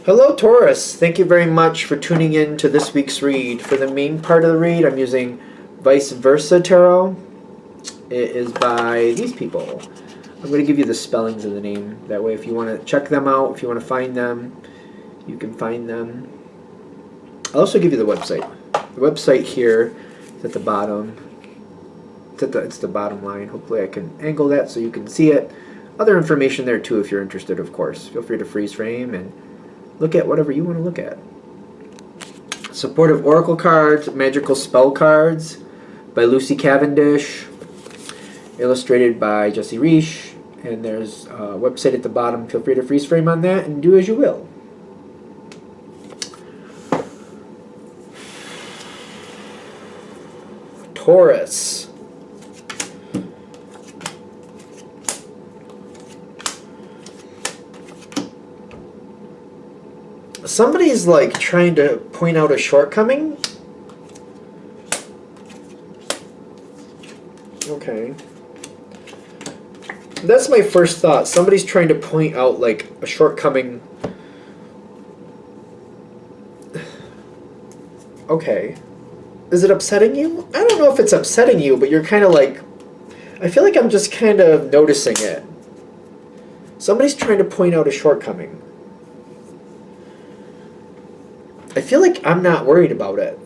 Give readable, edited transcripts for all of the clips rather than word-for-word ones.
Hello, Taurus. Thank you very much for tuning in to this week's read. For the main part of the read, I'm using Vice Versa Tarot. It is by these people. I'm going to give you the spellings of the name. That way, if you want to check them out, if you want to find them, you can find them. I'll also give you the website. The website here is at the bottom. It's the bottom line. Hopefully I can angle that so you can see it. Other information there too if you're interested, of course. Feel free to freeze frame and look at whatever you want to look at. Supportive Oracle cards, Magical Spell cards by Lucy Cavendish, illustrated by Jesse Reish, and there's a website at the bottom. Feel free to freeze frame on that and do as you will. Taurus. Somebody's like trying to point out a shortcoming. Okay. That's my first thought. Somebody's trying to point out like a shortcoming. Okay. Is it upsetting you? I don't know if it's upsetting you, but you're kind of like, I feel like I'm just kind of noticing it. Somebody's trying to point out a shortcoming. I feel like I'm not worried about it.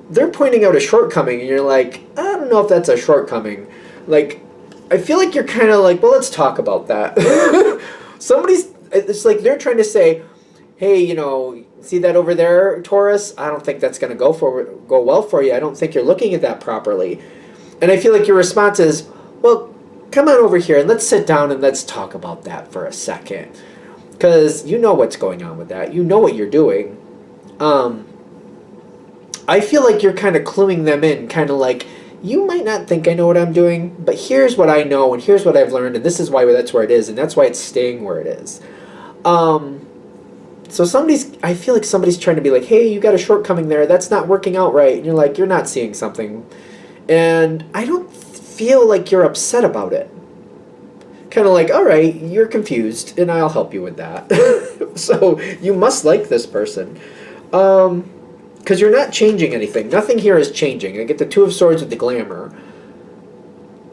They're pointing out a shortcoming, and you're like, I don't know if that's a shortcoming. Like, I feel like you're kind of like, well, let's talk about that. It's like they're trying to say, hey, you know, see that over there, Taurus? I don't think that's going to go well for you. I don't think you're looking at that properly. And I feel like your response is, well, come on over here and let's sit down and let's talk about that for a second. Because you know what's going on with that. You know what you're doing. I feel like you're kind of cluing them in, kind of like, you might not think I know what I'm doing, but here's what I know, and here's what I've learned, and this is why that's where it is, and that's why it's staying where it is. So I feel like somebody's trying to be like, hey, you got a shortcoming there, that's not working out right, and you're like, you're not seeing something. And I don't feel like you're upset about it. Kind of like, all right, you're confused, and I'll help you with that. So you must like this person. Because you're not changing anything. Nothing here is changing. I get the Two of Swords with the glamour.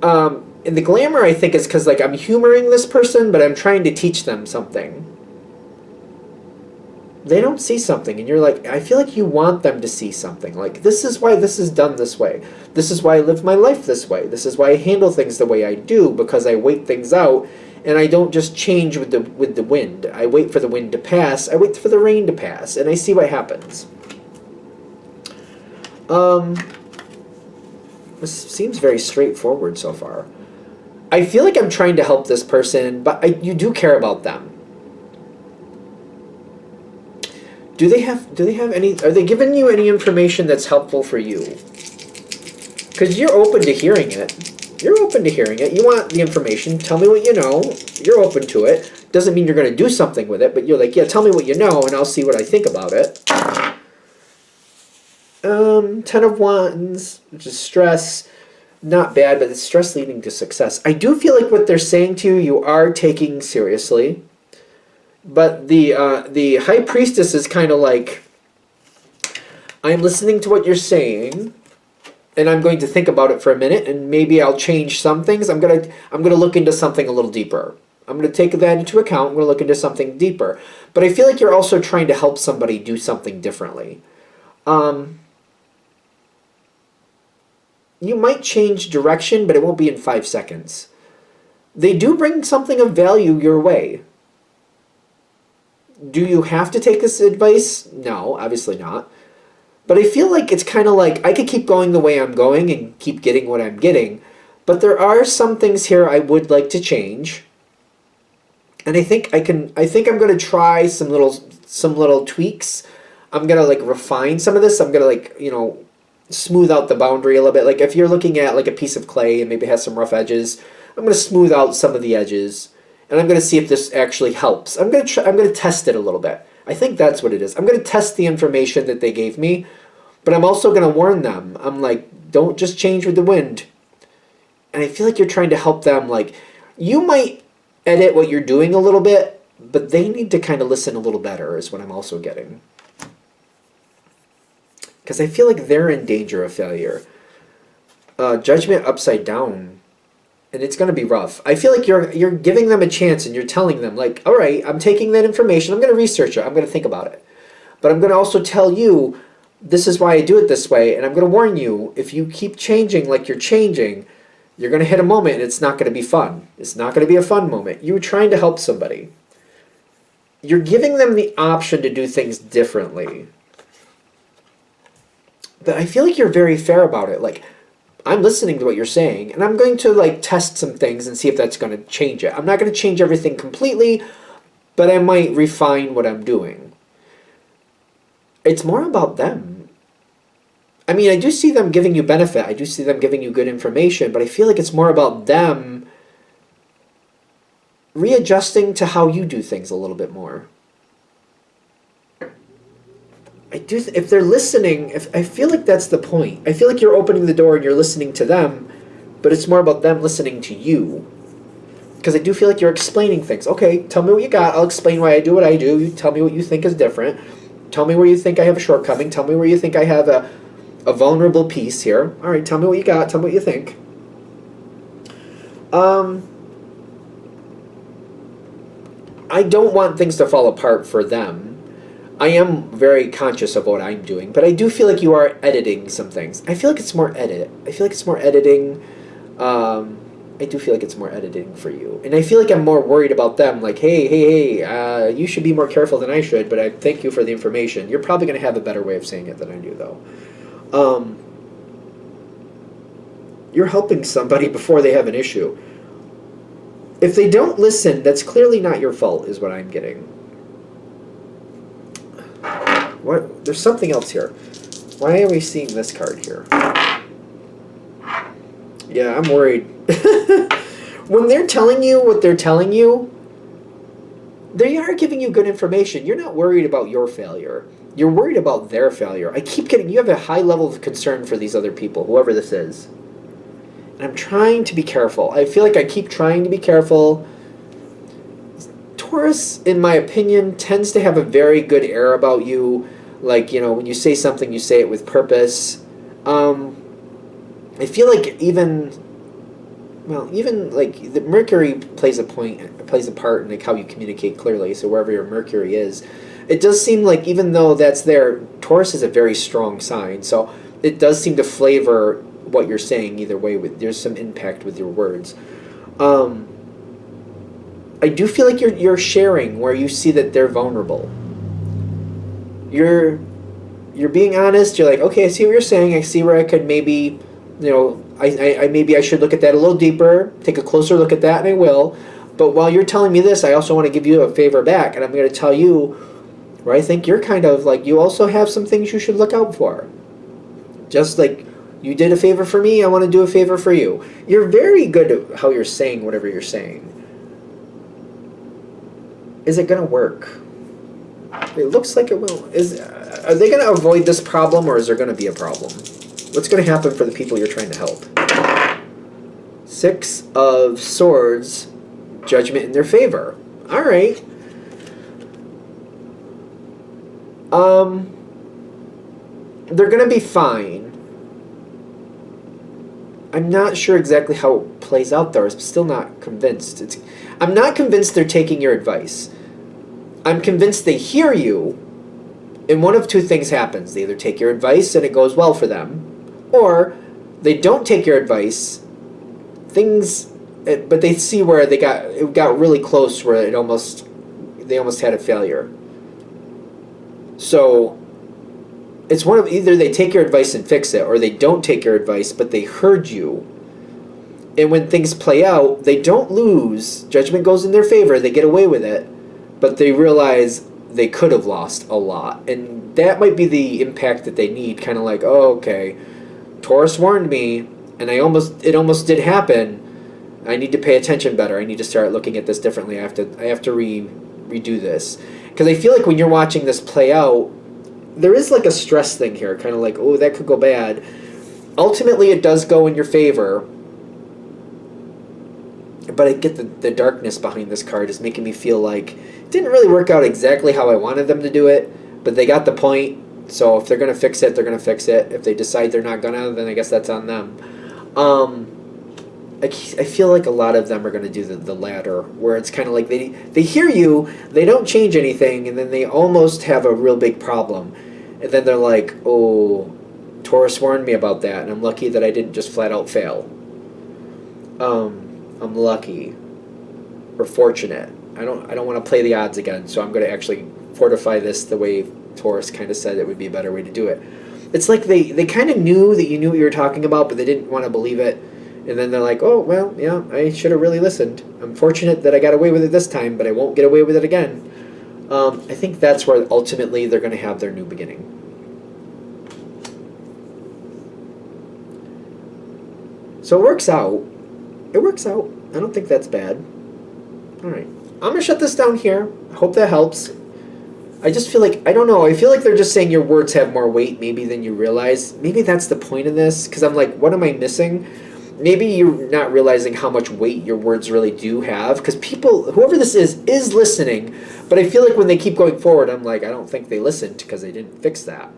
And the glamour, I think, is because like I'm humoring this person, but I'm trying to teach them something. They don't see something, and you're like, I feel like you want them to see something. Like, this is why this is done this way. This is why I live my life this way. This is why I handle things the way I do, because I wait things out, and I don't just change with the wind. I wait for the wind to pass. I wait for the rain to pass, and I see what happens. This seems very straightforward so far. I feel like I'm trying to help this person, but you do care about them. Do they have any, are they giving you any information that's helpful for you? Because you're open to hearing it. You're open to hearing it. You want the information. Tell me what you know. You're open to it. Doesn't mean you're going to do something with it, but you're like, yeah, tell me what you know, and I'll see what I think about it. 10 of Wands, which is stress. Not bad, but it's stress leading to success. I do feel like what they're saying to you, you are taking seriously. But the High Priestess is kind of like, I'm listening to what you're saying, and I'm going to think about it for a minute, and maybe I'll change some things. I'm gonna look into something a little deeper. I'm gonna take that into account. I'm gonna look into something deeper. But I feel like you're also trying to help somebody do something differently. You might change direction, but it won't be in 5 seconds. They do bring something of value your way. Do you have to take this advice? No, obviously not. But I feel like it's kind of like I could keep going the way I'm going and keep getting what I'm getting. But there are some things here I would like to change. And I think I'm going to try some little tweaks. I'm going to like refine some of this. I'm going to like, you know, smooth out the boundary a little bit. Like if you're looking at like a piece of clay and maybe has some rough edges, I'm going to smooth out some of the edges. And I'm going to see if this actually helps. I'm going to test it a little bit. I think that's what it is. I'm going to test the information that they gave me, but I'm also going to warn them. I'm like, don't just change with the wind. And I feel like you're trying to help them. Like, you might edit what you're doing a little bit, but they need to kind of listen a little better is what I'm also getting. Because I feel like they're in danger of failure. Judgment upside down, and it's going to be rough. I feel like you're giving them a chance, and you're telling them, like, all right, I'm taking that information, I'm going to research it, I'm going to think about it. But I'm going to also tell you, this is why I do it this way, and I'm going to warn you, if you keep changing like you're changing, you're going to hit a moment, and it's not going to be fun. It's not going to be a fun moment. You were trying to help somebody. You're giving them the option to do things differently. But I feel like you're very fair about it. Like, I'm listening to what you're saying, and I'm going to, like, test some things and see if that's going to change it. I'm not going to change everything completely, but I might refine what I'm doing. It's more about them. I mean, I do see them giving you benefit. I do see them giving you good information, but I feel like it's more about them readjusting to how you do things a little bit more. If they're listening, I feel like that's the point. I feel like you're opening the door and you're listening to them, but it's more about them listening to you. Because I do feel like you're explaining things. Okay, tell me what you got. I'll explain why I do what I do. You tell me what you think is different. Tell me where you think I have a shortcoming. Tell me where you think I have a vulnerable piece here. All right, tell me what you got. Tell me what you think. I don't want things to fall apart for them. I am very conscious of what I'm doing, but I do feel like you are editing some things. I feel like it's more edit. I feel like it's more editing. I do feel like it's more editing for you. And I feel like I'm more worried about them. Like, hey, you should be more careful than I should, but I thank you for the information. You're probably going to have a better way of saying it than I do, though. You're helping somebody before they have an issue. If they don't listen, that's clearly not your fault, is what I'm getting. What? There's something else here. Why are we seeing this card here? Yeah, I'm worried. When they're telling you what they're telling you, they are giving you good information. You're not worried about your failure. You're worried about their failure. I keep getting, you have a high level of concern for these other people, whoever this is. And I'm trying to be careful. I feel like I keep trying to be careful. Taurus, in my opinion, tends to have a very good air about you. Like, you know, when you say something, you say it with purpose. I feel like even like the Mercury plays a part in like how you communicate clearly. So wherever your Mercury is, it does seem like even though that's there, Taurus is a very strong sign. So it does seem to flavor what you're saying either way. There's some impact with your words. I do feel like you're sharing where you see that they're vulnerable. You're being honest. You're like, okay, I see what you're saying. I see where I could maybe, you know, I maybe I should look at that a little deeper, take a closer look at that, and I will. But while you're telling me this, I also want to give you a favor back, and I'm going to tell you where I think you're kind of like, you also have some things you should look out for. Just like you did a favor for me, I want to do a favor for you. You're very good at how you're saying whatever you're saying. Is it going to work? It looks like it will. Are they going to avoid this problem, or is there going to be a problem? What's going to happen for the people you're trying to help? 6 of Swords, judgment in their favor. All right. They're going to be fine. I'm not sure exactly how it plays out, though. I'm still not convinced. I'm not convinced they're taking your advice. I'm convinced they hear you, and one of two things happens. They either take your advice and it goes well for them, or they don't take your advice, but they see where it got really close, where they almost had a failure. So it's one of either they take your advice and fix it, or they don't take your advice, but they heard you. And when things play out, they don't lose. Judgment goes in their favor. They get away with it, but they realize they could have lost a lot. And that might be the impact that they need, kind of like, oh, okay, Taurus warned me, and it almost did happen. I need to pay attention better. I need to start looking at this differently. I have to redo this. Because I feel like when you're watching this play out, there is like a stress thing here, kind of like, oh, that could go bad. Ultimately, it does go in your favor. but I get the darkness behind this card is making me feel like it didn't really work out exactly how I wanted them to do it, but they got the point. So if they're going to fix it, they're going to fix it. If they decide they're not going to, then I guess that's on them. I feel like a lot of them are going to do the latter, where it's kind of like they hear you, they don't change anything, and then they almost have a real big problem. And then they're like, oh, Taurus warned me about that, and I'm lucky that I didn't just flat out fail. I'm lucky or fortunate. I don't want to play the odds again, so I'm going to actually fortify this the way Taurus kind of said it would be a better way to do it. It's like they kind of knew that you knew what you were talking about, but they didn't want to believe it. And then they're like, oh, well, yeah, I should have really listened. I'm fortunate that I got away with it this time, but I won't get away with it again. I think that's where ultimately they're going to have their new beginning. So it works out. It works out. I don't think that's bad. All right. I'm going to shut this down here. I hope that helps. I just feel like, I don't know, I feel like they're just saying your words have more weight maybe than you realize. Maybe that's the point of this, because I'm like, what am I missing? Maybe you're not realizing how much weight your words really do have, because people, whoever this is listening, but I feel like when they keep going forward, I'm like, I don't think they listened because they didn't fix that.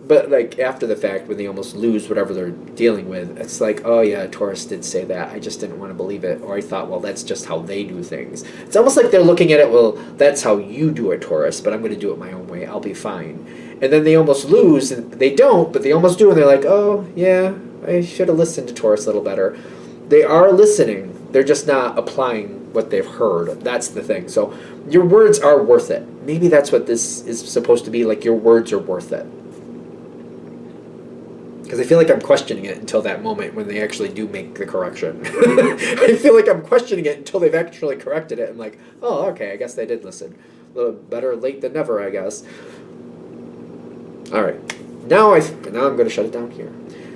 But like after the fact, when they almost lose whatever they're dealing with, it's like, oh yeah, Taurus did say that. I just didn't want to believe it. Or I thought, well, that's just how they do things. It's almost like they're looking at it, well, that's how you do it, Taurus, but I'm going to do it my own way. I'll be fine. And then they almost lose, and they don't, but they almost do, and they're like, oh, yeah, I should have listened to Taurus a little better. They are listening. They're just not applying what they've heard. That's the thing. So your words are worth it. Maybe that's what this is supposed to be, like your words are worth it. Because I feel like I'm questioning it until that moment when they actually do make the correction. I feel like I'm questioning it until they've actually corrected it. I'm like, oh, okay, I guess they did listen. A little better late than never, I guess. All right. Now I'm going to shut it down here.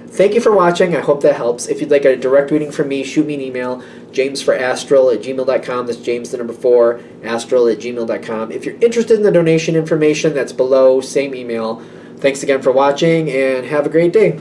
Thank you for watching. I hope that helps. If you'd like a direct reading from me, shoot me an email, jamesforastral@gmail.com. That's James, the number 4, astral@gmail.com. If you're interested in the donation information, that's below, same email. Thanks again for watching, and have a great day.